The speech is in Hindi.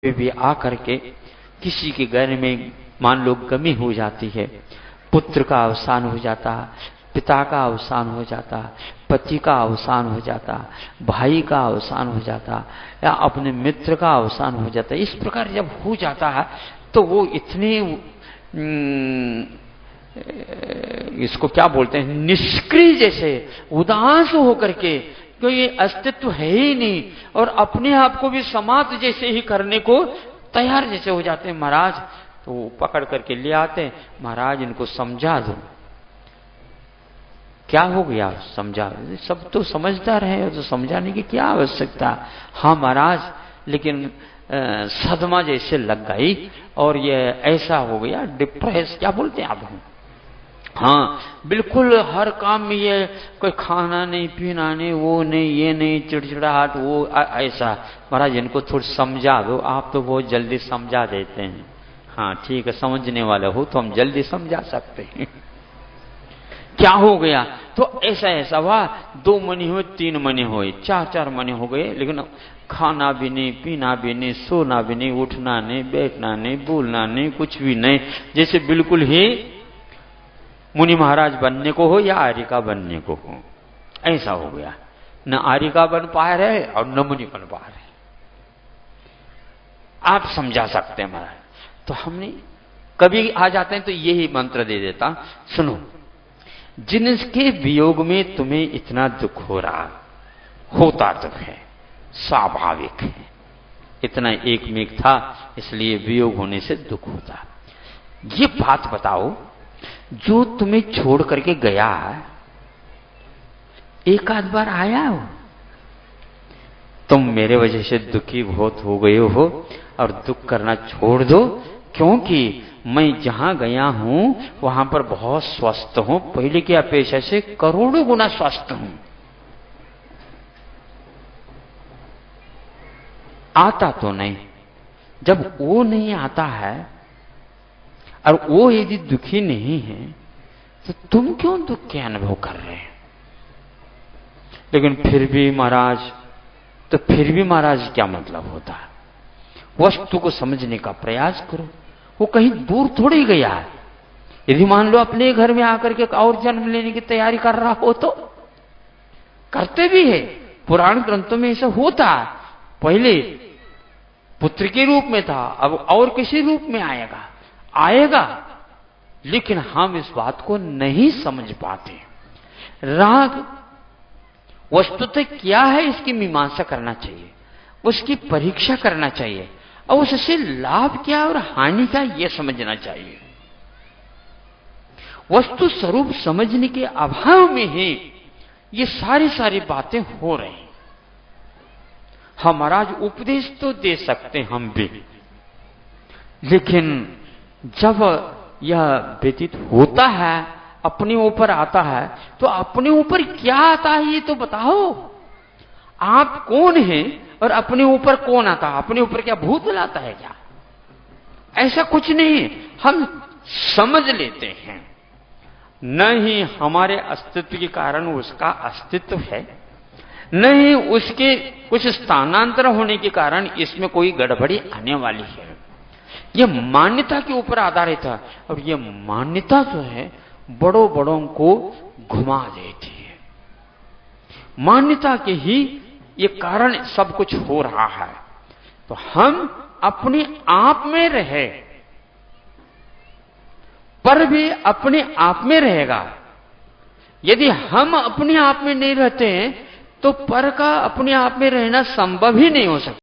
भी आकर के किसी के घर में मान लो गमी हो जाती है, पुत्र का अवसान हो जाता, पिता का अवसान हो जाता, पति का अवसान हो जाता, भाई का अवसान हो जाता, या अपने मित्र का अवसान हो जाता। इस प्रकार जब हो जाता है तो वो इतने इसको क्या बोलते हैं, निष्क्रिय जैसे उदास होकर के, तो ये अस्तित्व है ही नहीं, और अपने आप को भी समाप्त जैसे ही करने को तैयार जैसे हो जाते हैं। महाराज तो पकड़ करके ले आते हैं, महाराज इनको समझा दो। क्या हो गया, समझा, सब तो समझदार है, तो समझाने की क्या आवश्यकता। हाँ महाराज, लेकिन सदमा जैसे लग गई और ये ऐसा हो गया, डिप्रेस क्या बोलते हैं आप। हाँ बिल्कुल, हर काम में ये कोई खाना नहीं, पीना नहीं, वो नहीं, ये नहीं, चिड़चिड़ाहट, वो ऐसा। महाराज इनको थोड़ा समझा दो। आप तो बहुत जल्दी समझा देते हैं। हाँ ठीक है, समझने वाले हो तो हम जल्दी समझा सकते हैं। क्या हो गया, तो ऐसा ऐसा हुआ, 2 महीने हुए, 3 महीने हुए, 4 महीने हो गए, लेकिन खाना भी नहीं, पीना भी नहीं, सोना भी नहीं, उठना नहीं, बैठना नहीं, बोलना नहीं, कुछ भी नहीं, जैसे बिल्कुल ही मुनि महाराज बनने को हो या आर्यिका बनने को हो, ऐसा हो गया। न आर्यिका बन पा रहे और न मुनि बन पा रहे। आप समझा सकते हैं महाराज। तो हमने कभी आ जाते हैं तो यही मंत्र दे देता, सुनो, जिनके वियोग में तुम्हें इतना दुख हो रहा, होता दुख है, स्वाभाविक है, इतना एक मेघ था इसलिए वियोग होने से दुख होता। ये बात बताओ, जो तुम्हें छोड़ करके गया है, एक आध बार आया हो, तुम मेरे वजह से दुखी बहुत हो गए हो और दुख करना छोड़ दो, क्योंकि मैं जहां गया हूं वहां पर बहुत स्वस्थ हूं, पहले की अपेक्षा से करोड़ों गुना स्वस्थ हूं। आता तो नहीं, जब वो नहीं आता है और वो यदि दुखी नहीं है तो तुम क्यों दुख के अनुभव कर रहे हैं। लेकिन फिर भी महाराज, तो फिर भी महाराज क्या मतलब होता है, वस्तु को समझने का प्रयास करो। वो कहीं दूर थोड़ी गया है। यदि मान लो अपने घर में आकर के और जन्म लेने की तैयारी कर रहा हो तो करते भी है, पुराण ग्रंथों में ऐसा होता है। पहले पुत्र के रूप में था, अब और किसी रूप में आएगा, लेकिन हम इस बात को नहीं समझ पाते। राग वस्तुतः क्या है, इसकी मीमांसा करना चाहिए, उसकी परीक्षा करना चाहिए, और उससे लाभ क्या और हानि क्या यह समझना चाहिए। वस्तु स्वरूप समझने के अभाव में ही ये सारी बातें हो रही। हम महाराज उपदेश तो दे सकते हम भी, लेकिन जब यह व्यतीत होता है, अपने ऊपर आता है, तो अपने ऊपर क्या आता है ये तो बताओ। आप कौन हैं और अपने ऊपर कौन आता है? अपने ऊपर क्या भूत लाता है क्या? ऐसा कुछ नहीं, हम समझ लेते हैं। नहीं हमारे अस्तित्व के कारण उसका अस्तित्व है, नहीं उसके कुछ स्थानांतर होने के कारण इसमें कोई गड़बड़ी आने वाली है। यह मान्यता के ऊपर आधारित है, और यह मान्यता जो है बड़ों को घुमा देती है। मान्यता के ही ये कारण सब कुछ हो रहा है। तो हम अपने आप में रहे, पर भी अपने आप में रहेगा। यदि हम अपने आप में नहीं रहते हैं तो पर का अपने आप में रहना संभव ही नहीं हो सकता।